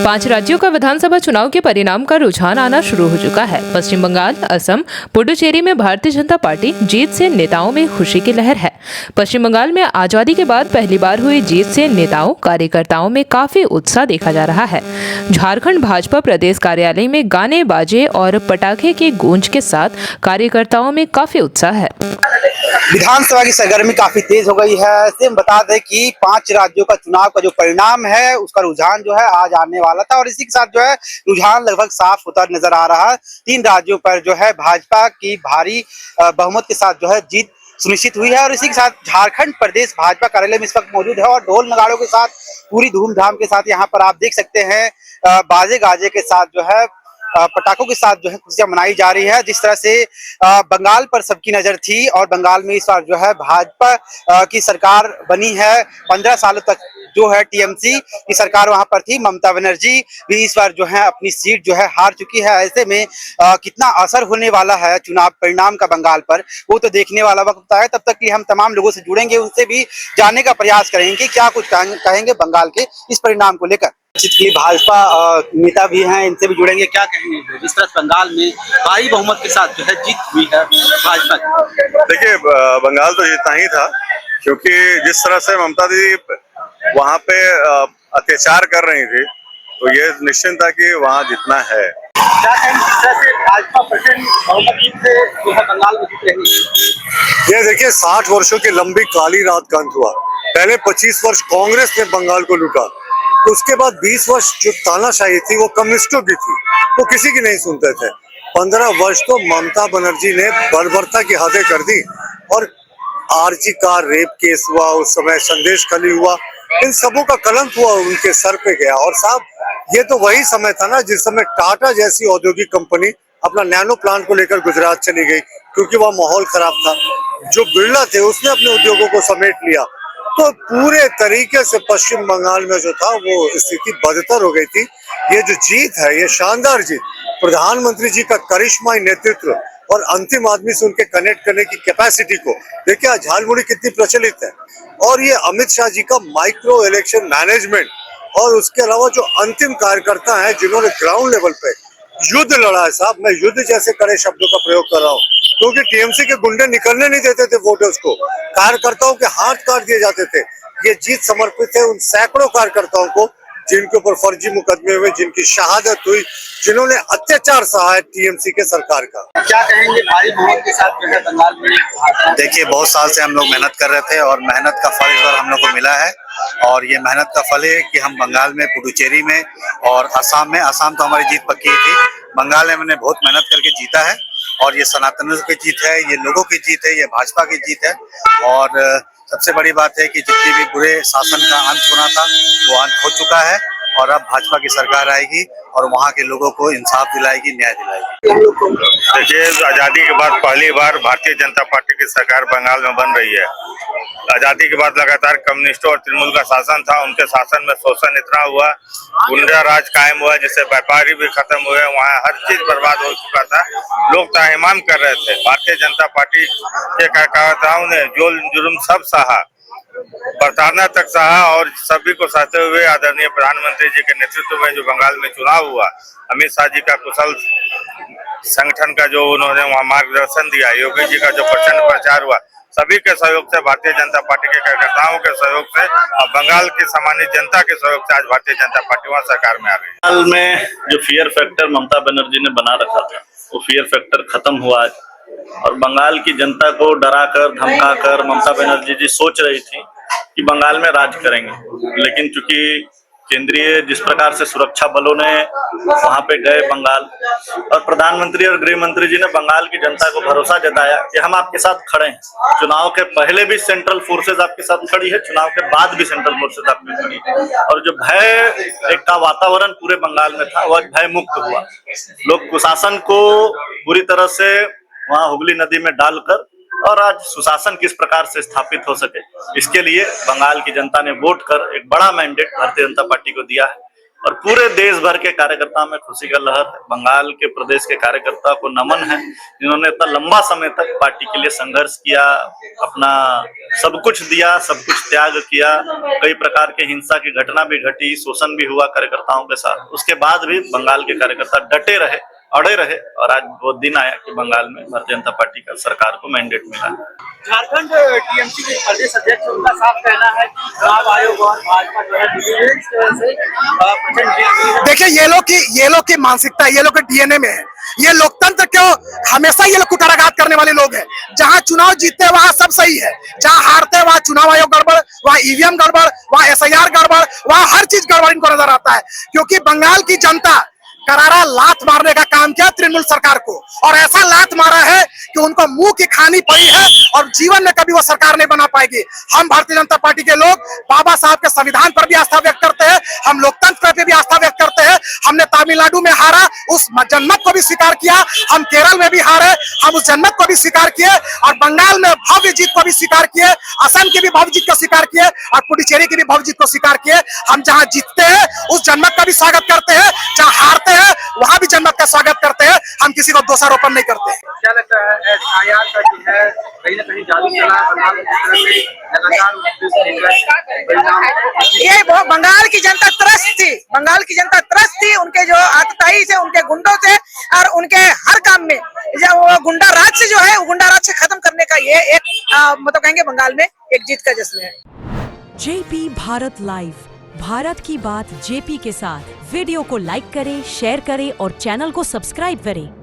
5 राज्यों का विधानसभा चुनाव के परिणाम का रुझान आना शुरू हो चुका है। पश्चिम बंगाल, असम, पुडुचेरी में भारतीय जनता पार्टी जीत से नेताओं में खुशी की लहर है। पश्चिम बंगाल में आजादी के बाद पहली बार हुई जीत से नेताओं कार्यकर्ताओं में काफी उत्साह देखा जा रहा है। झारखंड भाजपा प्रदेश कार्यालय में गाने बाजे और पटाखे की गूंज के साथ कार्यकर्ताओं में काफी उत्साह है। विधानसभा की सरगर्मी काफी तेज हो गई है। ऐसे हम बता दें कि 5 राज्यों का चुनाव का जो परिणाम है उसका रुझान जो है आज आने वाला था और इसी के साथ जो है रुझान लगभग साफ होता नजर आ रहा है। 3 राज्यों पर जो है भाजपा की भारी बहुमत के साथ जो है जीत सुनिश्चित हुई है और इसी के साथ झारखंड प्रदेश भाजपा कार्यालय में इस वक्त मौजूद है और ढोल नगाड़ों के साथ पूरी धूमधाम के साथ यहाँ पर आप देख सकते हैं बाजे गाजे के साथ जो है पटाखों के साथ जो है खुशियां मनाई जा रही है। जिस तरह से बंगाल पर सबकी नजर थी और बंगाल में इस बार जो है भाजपा की सरकार बनी है। 15 सालों तक जो है टीएमसी की सरकार वहां पर थी। ममता बनर्जी भी इस बार जो है अपनी सीट जो है हार चुकी है। ऐसे में कितना असर होने वाला है चुनाव परिणाम का बंगाल पर वो तो देखने वाला वक्त होता है। तब तक कि हम तमाम लोगों से जुड़ेंगे, उनसे भी जानने का प्रयास करेंगे क्या कुछ कहेंगे बंगाल के इस परिणाम को लेकर। भाजपा नेता भी हैं, इनसे भी जुड़ेंगे, क्या कहेंगे जिस तरह बंगाल में भारी बहुमत के साथ जो है जीत हुई है भाजपा की। देखिए, बंगाल तो जीतना ही था क्योंकि जिस तरह से ममता दीदी वहाँ पे अत्याचार कर रही थी तो ये निश्चित था कि वहाँ जीतना है। क्या कहेंगे जिस तरह से भाजपा प्रचंड बहुमत से जो है बंगाल में जीत रही है। ये देखिए 60 वर्षों की लंबी काली रात का अंत हुआ। पहले 25 वर्ष कांग्रेस ने बंगाल को लूटा, उसके बाद 20 वर्ष जो तानाशाही थी वो कम्युनिस्टों की थी, वो किसी की नहीं सुनते थे। 15 वर्ष तो ममता बनर्जी ने बर्बरता की हदें कर दी और आरजी का रेप केस हुआ, उस समय संदेश खली हुआ, इन सबों का कलंक हुआ उनके सर पे गया। और साहब ये तो वही समय था ना जिस समय टाटा जैसी औद्योगिक कंपनी अपना नैनो प्लांट को लेकर गुजरात चली गई क्योंकि वह माहौल खराब था। जो बिरला थे उसने अपने उद्योगों को समेट लिया। तो पूरे तरीके से पश्चिम बंगाल में जो था वो स्थिति बदतर हो गई थी। ये जो जीत है, ये शानदार जीत, प्रधानमंत्री जी का करिश्माई नेतृत्व और अंतिम आदमी से उनके कनेक्ट करने की कैपेसिटी को देखिए, झालमुड़ी कितनी प्रचलित है। और ये अमित शाह जी का माइक्रो इलेक्शन मैनेजमेंट और उसके अलावा जो अंतिम कार्यकर्ता हैं जिन्होंने ग्राउंड लेवल पे युद्ध लड़ा है। साहब, मैं युद्ध जैसे कड़े शब्दों का प्रयोग कर रहा हूँ क्योंकि टीएमसी के गुंडे निकलने नहीं देते थे वोटर्स को, कार्यकर्ताओं के हाथ काट दिए जाते थे। ये जीत समर्पित है उन सैकड़ों कार्यकर्ताओं को जिनके ऊपर फर्जी मुकदमे हुए, जिनकी शहादत हुई, जिन्होंने अत्याचार सहा है टीएमसी के सरकार का। क्या कहेंगे भारी बहुमत के साथ जो है बंगाल में। देखिए, बहुत साल से हम लोग मेहनत कर रहे थे और मेहनत का फल इस बार हम लोग को मिला है और ये मेहनत का फल है कि हम बंगाल में, पुडुचेरी में और असम में, असम तो हमारी जीत पक्की थी, बंगाल में हमने बहुत मेहनत करके जीता है और ये सनातनियों की जीत है, ये लोगों की जीत है, ये भाजपा की जीत है। और सबसे बड़ी बात है कि जितनी भी बुरे शासन का अंत होना था वो अंत हो चुका है और अब भाजपा की सरकार आएगी और वहाँ के लोगों को इंसाफ दिलाएगी, न्याय दिलाएगी। देखिए, आजादी के बाद पहली बार भारतीय जनता पार्टी की सरकार बंगाल में बन रही है। आजादी के बाद लगातार कम्युनिस्टों और तृणमूल का शासन था, उनके शासन में शोषण इतना हुआ, गुंडा राज कायम हुआ जिससे व्यापारी भी खत्म हुए, वहाँ हर चीज बर्बाद हो चुका था। लोग ताहिमाम कर रहे थे। भारतीय जनता पार्टी के कार्यकर्ताओं ने जो जुर्म सब सहा, प्रताड़ना तक सहा और सभी को सहते हुए आदरणीय प्रधानमंत्री जी के नेतृत्व में जो बंगाल में चुनाव हुआ, अमित शाह जी का कुशल संगठन का जो उन्होंने वहाँ मार्गदर्शन दिया, योगी जी का जो प्रचंड प्रचार हुआ, सभी के सहयोग से, भारतीय जनता पार्टी के कार्यकर्ताओं के सहयोग से और बंगाल की सामान्य जनता के सहयोग से आज भारतीय जनता पार्टी वहाँ सरकार में आ रही है। बंगाल में जो फियर फैक्टर ममता बनर्जी ने बना रखा था वो फियर फैक्टर खत्म हुआ है और बंगाल की जनता को डराकर धमकाकर ममता बनर्जी जी सोच रही थी कि बंगाल में राज करेंगे, लेकिन चूंकि केंद्रीय जिस प्रकार से सुरक्षा बलों ने वहां पे गए बंगाल और प्रधानमंत्री और गृह मंत्री जी ने बंगाल की जनता को भरोसा जताया कि हम आपके साथ खड़े हैं। चुनाव के पहले भी सेंट्रल फोर्सेज आपके साथ खड़ी है, चुनाव के बाद भी सेंट्रल फोर्सेज आपकी खड़ी है और जो भय एक का वातावरण पूरे बंगाल में था वह भय मुक्त हुआ। लोग कुशासन को पूरी तरह से वहां हुगली नदी में डालकर और आज सुशासन किस प्रकार से स्थापित हो सके, इसके लिए बंगाल की जनता ने वोट कर एक बड़ा मैंडेट भारतीय जनता पार्टी को दिया है और पूरे देश भर के कार्यकर्ताओं में खुशी का लहर है। बंगाल के प्रदेश के कार्यकर्ता को नमन है, जिन्होंने इतना लंबा समय तक पार्टी के लिए संघर्ष किया, अपना सब कुछ दिया, सब कुछ त्याग किया। कई प्रकार के हिंसा की घटना भी घटी, शोषण भी हुआ कार्यकर्ताओं के साथ, उसके बाद भी बंगाल के कार्यकर्ता डटे रहे, अड़े रहे, और आज वो दिन आया कि बंगाल में भारतीय जनता पार्टी का सरकार को मैंडेट मिला है। झारखंड टीएमसी के प्रदेश अध्यक्ष, उनका साफ कहना है कि चुनाव आयोग और भाजपा जो है इस तरह से प्रचंड। देखिए ये लोग की मानसिकता, ये लोग के डीएनए में है। ये लोकतंत्र क्यों हमेशा ये लोग कुठाराघात करने वाले लोग हैं। जहां चुनाव जीतते हैं वहां सब सही है, जहां हारते हैं वहां चुनाव आयोग गड़बड़, वहां ईवीएम गड़बड़, वहां एसआईआर गड़बड़, वहां हर चीज गड़बड़ इनको नजर आता है। क्योंकि बंगाल की जनता करारा लात मारने का काम किया तृणमूल सरकार को, और ऐसा लात मारा है कि उनको मुंह की खानी पड़ी है और जीवन में कभी वो सरकार नहीं बना पाएगी। हम भारतीय जनता पार्टी के लोग बाबा साहब के संविधान पर भी आस्था व्यक्त करते हैं, हम लोकतंत्र पर भी आस्था व्यक्त करते हैं। हमने तमिलनाडु में हारा, उस जनमत को भी स्वीकार किया, हम केरल में भी हारे, हम उस जनमत को भी स्वीकार किए, और बंगाल में भव्य जीत को भी स्वीकार किए, असम की भी भव्य जीत को स्वीकार किए, और पुडुचेरी की भी भव्य जीत को स्वीकार किए। हम जहां जीतते हैं उस जनमत का भी स्वागत करते हैं, जहां हारते हैं वहां भी जनमत का स्वागत करते हैं। हम किसी को दोषारोपण नहीं करते। क्या लगता है एसआईआर का जो है कहीं ना कहीं जादू चला है, ये वो बंगाल की जनता त्रस्त थी, बंगाल की जनता त्रस्त थी उनके जो आतताई से, उनके गुंडों से, और उनके हर काम में वो गुंडा राज से जो है, वो गुंडा राज से खत्म करने का ये एक मतलब कहेंगे बंगाल में एक जीत का जश्न है। जेपी भारत लाइव, भारत की बात जेपी के साथ। वीडियो को लाइक करें, शेयर करें और चैनल को सब्सक्राइब करें।